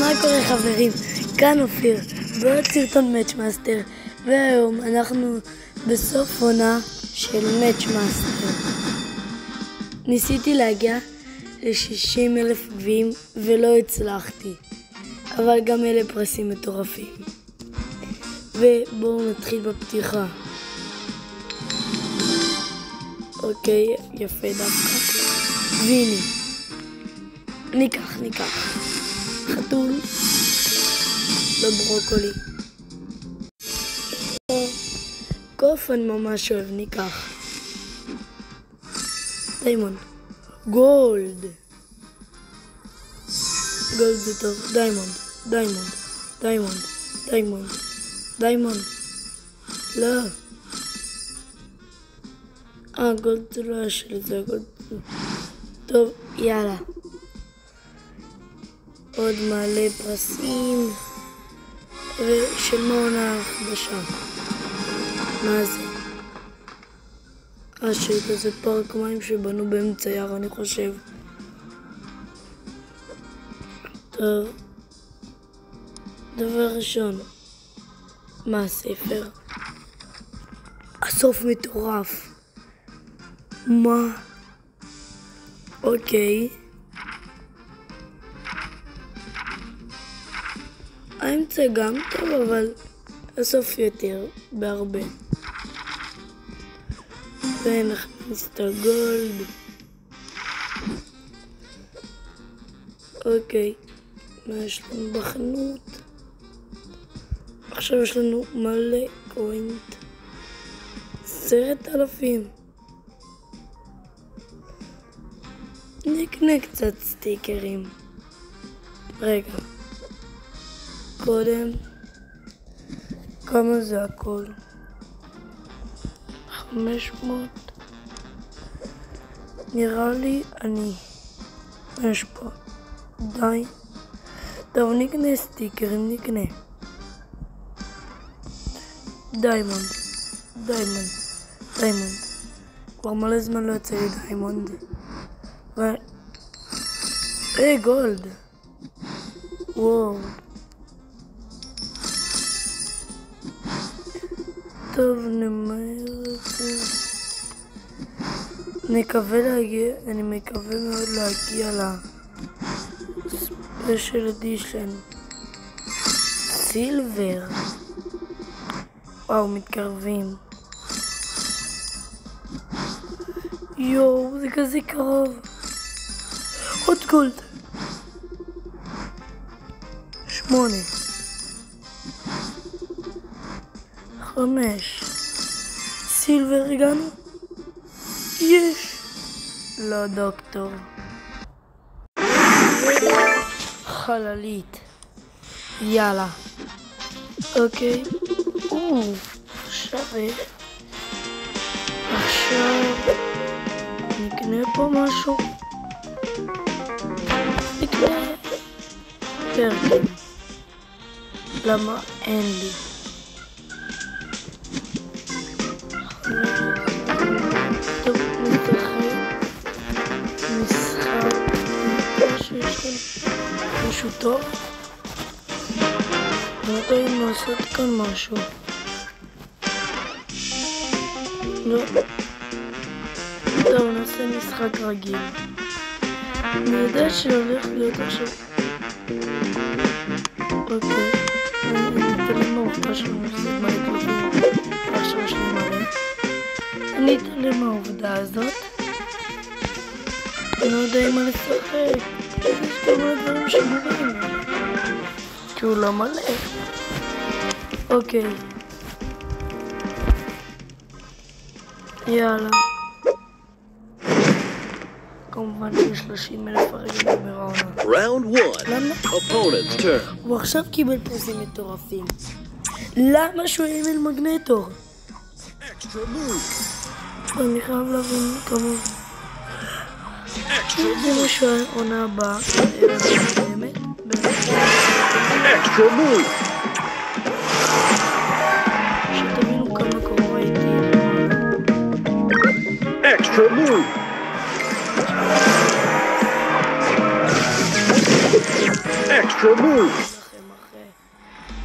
מה קורה חברים? כאן אופיר, בעוד סרטון מאצ'מאסטר, והיום אנחנו בסוף עונה של מאצ'מאסטר. ניסיתי להגיע ל-60,000 גביעים ולא הצלחתי, אבל גם אלה פרסים מטורפים. ובואו נתחיל בפתיחה. אוקיי, יפה דווקא. והנה, ניקח חתול בברוקולי. קוף אני ממש אוהב, ניקח דיימונד. גולד זה טוב. דיימונד לא, גולד זה לא היה שלי, זה הגולד. טוב, יאללה, עוד מלא פרסים. ושל מעונה חדשה. מה זה? השאלה זה פארק מים שבנו באמצע יער, אני חושב. טוב, דבר ראשון, מה הספר? הסוף מטורף. מה? אוקיי, האמצע גם טוב, אבל הסוף יותר בהרבה. ונכניס את הגולד. אוקיי, מה יש לנו בחנות? עכשיו יש לנו מלא קוינט. 10,000. נקנה קצת סטיקרים. רגע, קודם, כמה זה הכל? 500. נראה לי יש פה. די. טוב, נקנה סטיקרים, נקנה. דיימונד. כבר מלא זמן לא יוצא לי דיימונד. גולד. וואו. טוב, נמהר את זה. אני מקווה מאוד להגיע לספיישל אדישן. סילבר. וואו, מתקרבים. יואו, זה כזה קרוב. עוד גולד. 8. 5. סילבר הגענו? יש. לא דוקטור. חללית. יאללה. אוקיי. שווה. עכשיו נקנה פה משהו. נקנה פרקים. למה אין לי? טוב, משחק שיש כאן משהו טוב. לא יודע אם לעשות כאן משהו. לא. טוב, נעשה משחק רגיל. אני יודע שהולך להיות עכשיו. אוקיי, אני אתעלם מהעובדה שאני מפסיד מלא כלבים. עכשיו יש לי מלא. אני אתעלם מהעובדה הזאת. אני לא יודע מה לשחק. יש כל מיני דברים שמורים. כי הוא לא מלא. אוקיי. יאללה. כמובן שיש 30,000 הרגע נגמר העונה. Round 1. Opponent's turn. הוא עכשיו קיבל פרסים מטורפים. למה שהוא יהיה עם מגנטור? אני חייב להבין כמה. זה משהו העונה הבאה. באמת? Extra move. שתבינו כמה קרוב הייתי. Extra move. Extra move.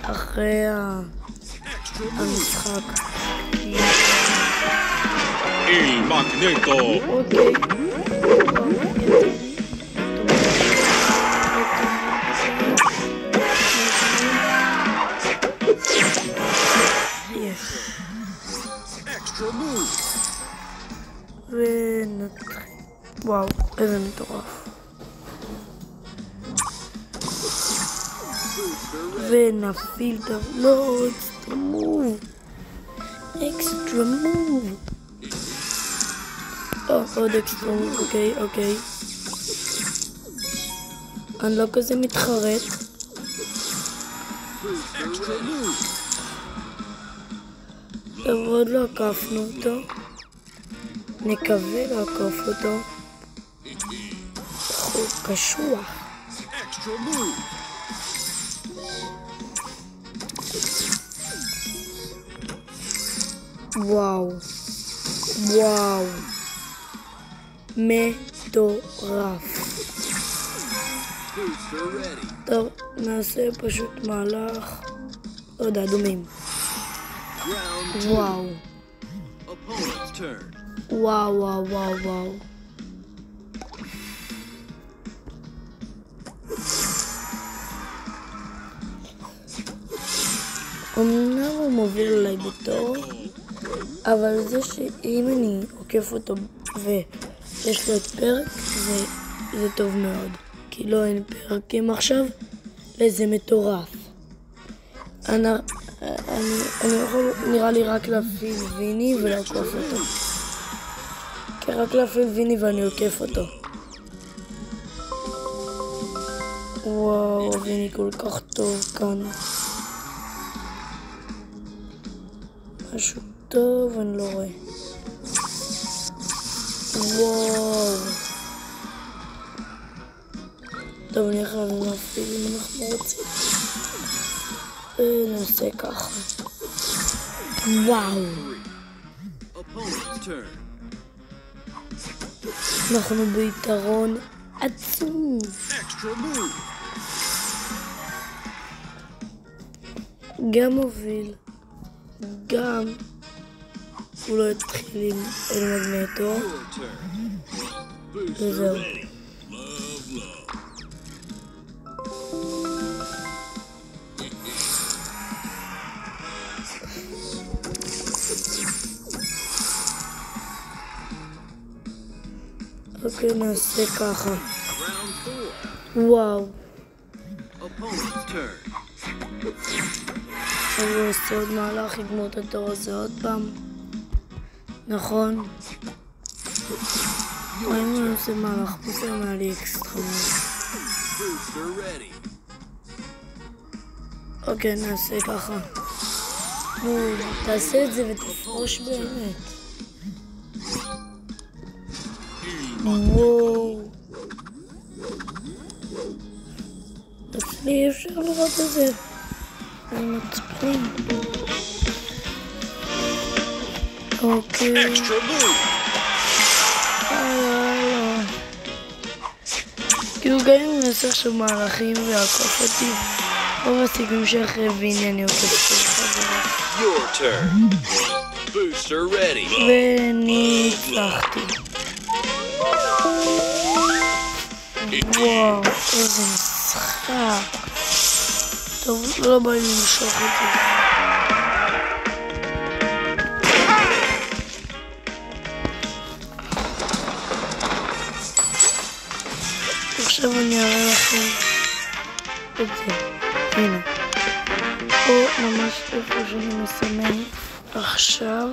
אחרי המשחק. El Magneto. אוקיי. Extra move. ונתחיל. וואו, איזה מטורף. ונפיל את לא, אקסטרה מוב. אקסטרה מוב. עוד אקסטרה מוב, אוקיי. אני לא כזה מתחרט. טוב, עוד לא עקפנו אותו. נקווה לעקוף אותו. הוא קשוח. וואו. מטורף. טוב, נעשה פשוט מהלך. עוד אדומים. וואו. אמנם הוא מוביל אליי בתור, אבל זה שאם אני עוקף אותו ויש לו את פרק, זה טוב מאוד. כי לא אין פרקים עכשיו, וזה מטורף. אני יכול נראה לי רק להפעיל ויני ולעקוף אותו. כי רק להפעיל ויני ואני עוקף אותו. וואו, ויני כל כך טוב כאן. משהו טוב, אני לא רואה. וואו. טוב, אני חייב להפעיל אם אנחנו רוצים. נעשה ככה. וואו. אנחנו ביתרון עצום. גם מוביל, גם הוא לא התחיל עם אל מגנטו. וזהו. אוקיי, נעשה ככה. וואו. אני עושה עוד מהלך, יגמור את התור הזה עוד פעם. נכון? אם אני עושה מהלך, פתאום היה לי אקסטרה. אוקיי, נעשה ככה. תעשה את זה ותפרוש באמת. וואו. אצלי אפשר לראות את זה. זה מצפים. אוקיי. כאילו גם אם אני עושה עכשיו מהלכים ועקוף אותי, רוב הסיכויים שאחרי ויני אני עוקף של חזרה. ואני הצלחתי. וואו, איזה משחק. טוב, לא בא לי למשוך אותי. עכשיו אני אראה לכם את זה. הנה. פה ממש איפה שאני מסמן עכשיו.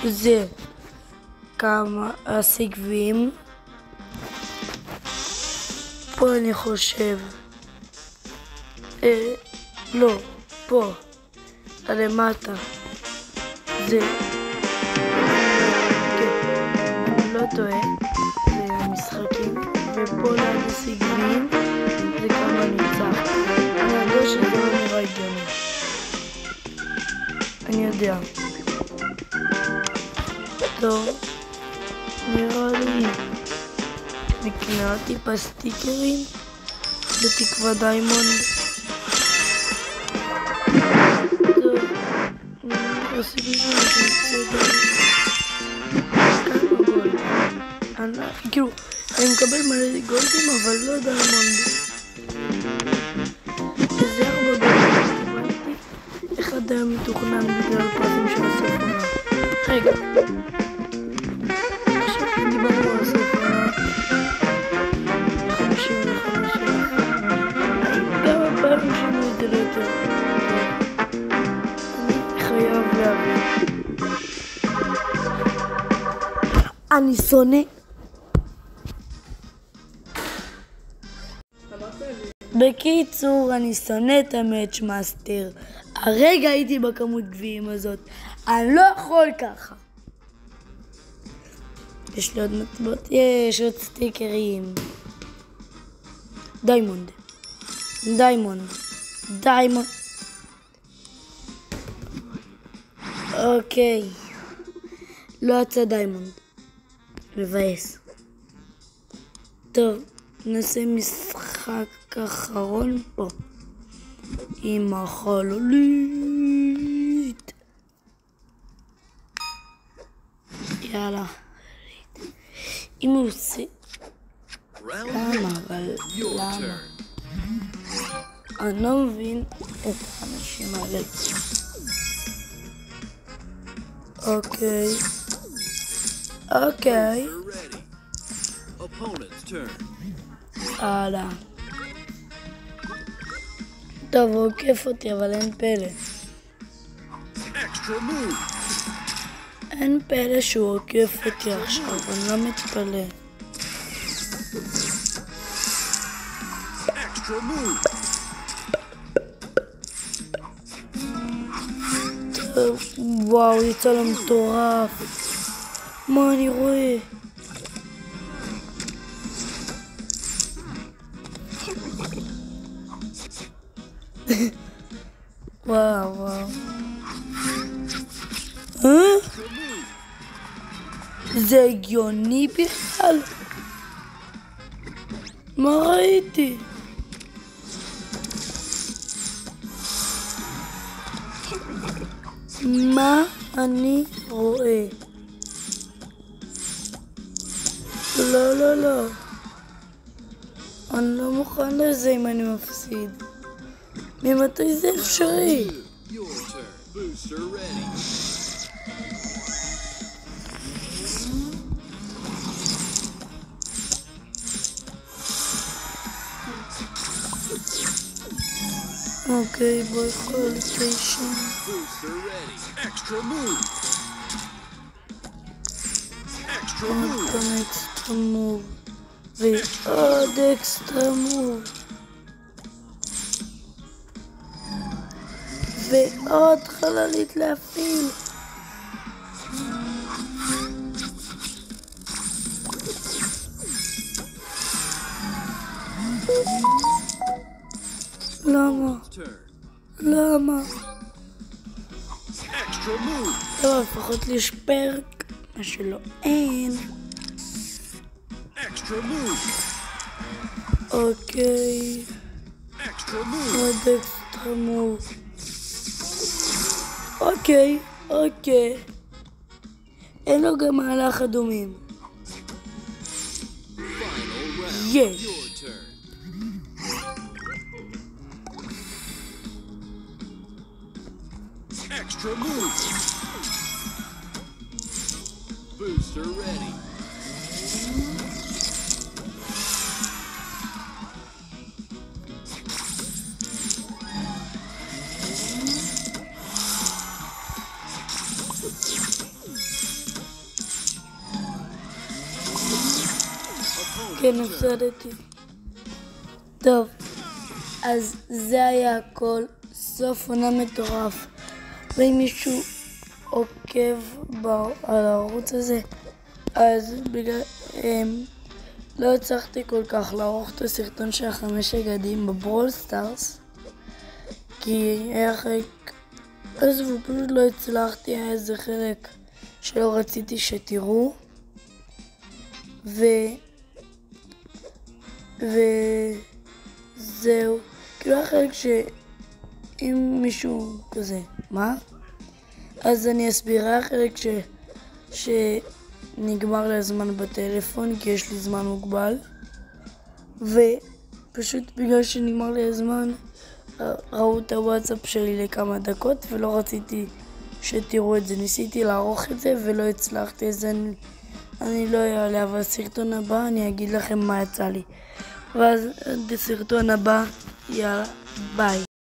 זה כמה הסיגבים. פה אני חושב. לא, פה. למטה. זה. אני לא טועה. זה המשחקים. ופה ליד הסיגבים. זה כמה ניצח. אני יודע שזה לא נראה הגיוני. אני יודע. טוב. נראה לי. נקנה טיפה סטיקרים. בתקווה דיימונד. טוב, עשיתי כאילו, אני מקבל מלא גולדים, אבל לא דיימונד. וזה 4 גולדים, אחד היה מתוכנן בגלל הפרסים של הסוף עונה. רגע. עכשיו דיברנו על הסוף עונה. 55. גם הפעם שינו את זה ליותר. אני חייב להבין. אני שונא. בקיצור, אני שונא את המאץ' מאסטר. הרגע הייתי בכמות גביעים הזאת. אני לא יכול ככה. יש לי עוד מטבעות? יש עוד סטיקרים. דיימונד. אוקיי. לא יצא דיימונד. מבאס. טוב, נעשה משחק אחרון פה. עם החללית. יאללה. אם הוא עושה... למה? אבל למה? אני לא מבין את האנשים האלה. אוקיי. הלאה. טוב, הוא עוקף אותי, אבל אין פלא. אין פלא שהוא עוקף אותי עכשיו, אני לא מתפלא. טוב, וואו, יצא לו מטורף. מה אני רואה? וואו. זה הגיוני בכלל? מה ראיתי? מה אני רואה? לא. אני לא מוכן לזה אם אני מפסיד. ממתי זה אפשרי? אוקיי, בואי קואליטיישן. עוד פעם אקסטרה מוב. ועוד אקסטרה מוב. ועוד חללית להפעיל. למה? טוב, לפחות לי יש פרק, מה שלא אין. אוקיי. עוד אקסטרה מוב. אוקיי. אין לו גם מהלך אדומים. יש. Extra move. Booster ready. כן, הפסדתי. טוב, אז זה היה הכל. סוף עונה מטורף. ואם מישהו עוקב על הערוץ הזה, אז בגלל... לא הצלחתי כל כך לערוך את הסרטון של 5 אגדים בברול סטארס, כי היה חלק... אז פשוט לא הצלחתי, היה איזה חלק שלא רציתי שתראו. זהו. כאילו החלק שאם מישהו כזה, מה? אז אני אסביר, החלק שנגמר לי הזמן בטלפון, כי יש לי זמן מוגבל, ופשוט בגלל שנגמר לי הזמן, ראו את הוואטסאפ שלי לכמה דקות, ולא רציתי שתראו את זה. ניסיתי לערוך את זה ולא הצלחתי, אז אני לא אעלה, אבל בסרטון הבא אני אגיד לכם מה יצא לי. ואז בסרטון הבא, יאללה, ביי.